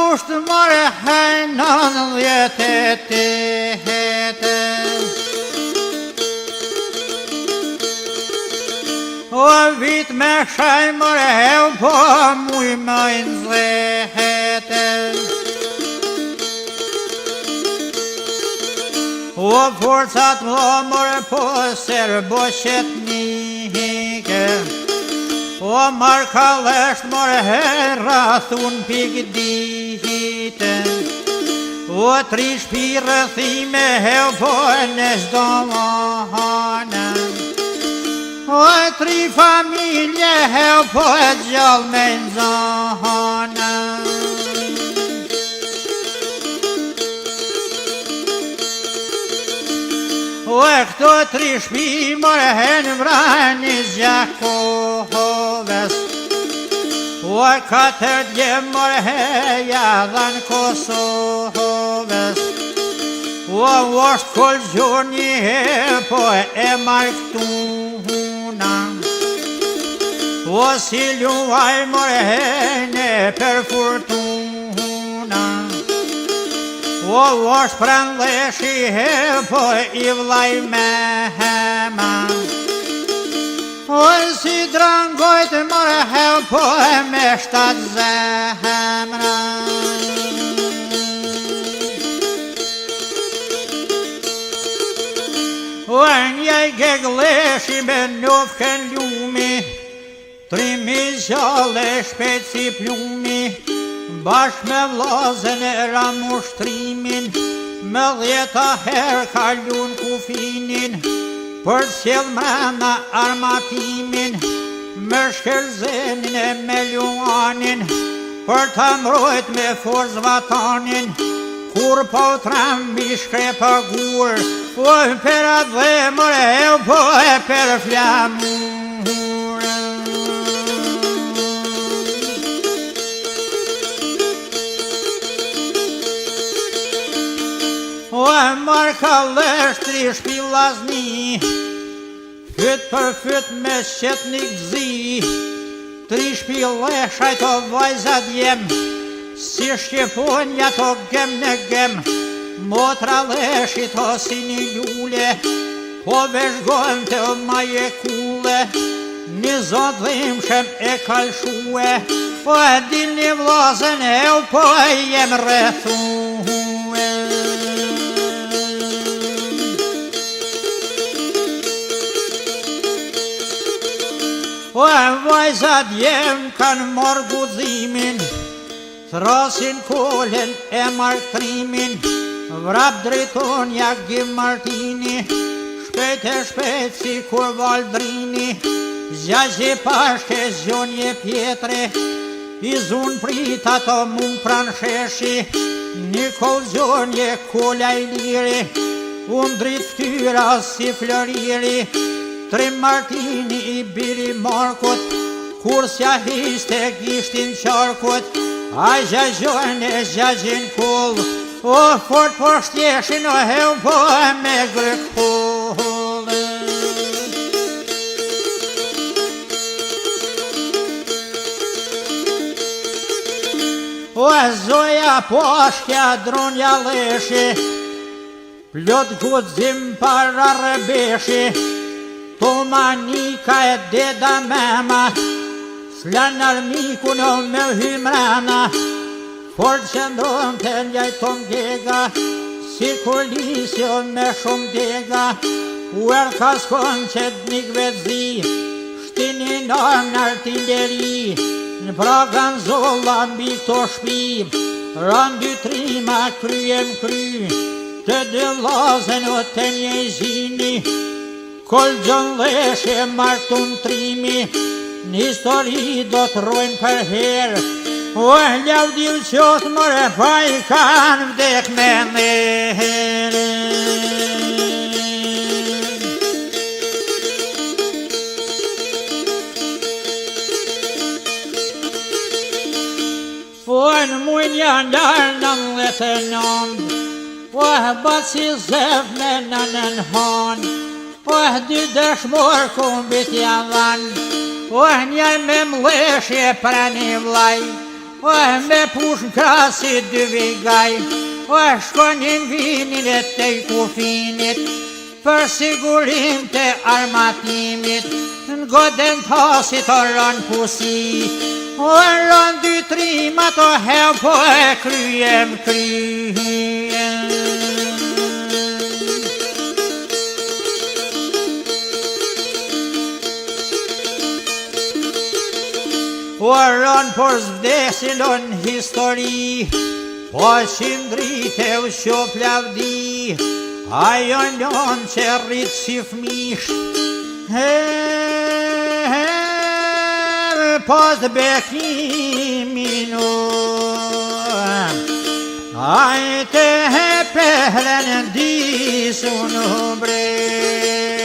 ngushtë more hajnon 18 O vit me shaj more heu po muj më nxehete O forcat më more po serbo qetnike O markalesht more herra thun pikdite O tri shpirë thime heu po në shdo mohane O tri familje heu po e gjall me nxohane O e këto tri shpi more hen vrani Zjakoves O e 4 djem more heja dhan Kosoves O është kol gjoni he po e marktuna O si luaj more hene për fortuna O është prandleshi he po i vlaj me hema O si drangojt more he po e me 7 zemra O njaj gegleshi me njofken ljumi 3000 gjale shpeci plumi Bashk me vlazen e ramushtrimin Me 10 her kalun kufinin Për qëll mrena armatimin Me shkerzenin e me luanin Për ta mrojt me forz vatanin Kur po trambi shkre pagur O për atë dhe more heu po e për flamur O e markalesht tri shpillazni Fyt për fyt me qet një gzi Tri shpillesh ajto vajzat jem Si Shqiponja to gem në gem Motra leshit o si një ljule Po veshgojmë të maje kule Një zot dhimshem e kalshue Po e din një vlazen heu po e jem rethue O e vajzat jem kanë mor guzimin Thrasin kolen e marktrimin Vrap drejton ja Gjim Martini Shpejt e shpejt si kur Valdrini Zjazje pashke zjonje pjetre I zun prita to mun pran sheshi Nikol zjonje kolla I liri Un drit ftyra si floriri Trim Martini I biri Markut Kur s'ja histe gishtin qarkut A zjazjon e zjazjin kull O fort po shtjeshin o heu po e me grekull O e zoja po shkja dronja leshi Plot gudzim para rebeshi Tomanika e deda mema S'lan armiku në me hymrana Fort qëndron të njajton dega Si kur lisjo me shumë dega U erka s'kon që t'nik vetëzi Shtinin armë në artilleri Në pragan zolla mbi to shpi Ran 2-3 ma kryem kry Të dy lazen o të një zini Kol gjon leshe martun trimi Në histori do të rojnë për herë O lavdil qot more pa I kanë vdek me nërë O në mujnë janë darë 99 O bat si zef me nënën hon O dy dëshmor kumbit janë dhanë O njaj me mleshje pra një vlaj me push në krasit dy vigaj, shkonin vinin e te kufinit, për sigurim të armatimit, në goden tasit o rën pusi, rën dy trim ato hev po e kryem. Rën por zvdesin on histori, po qindrit e u shof lavdi, ajo lon që rrit si fmish, pas bekimin ajte pehlen disun bre.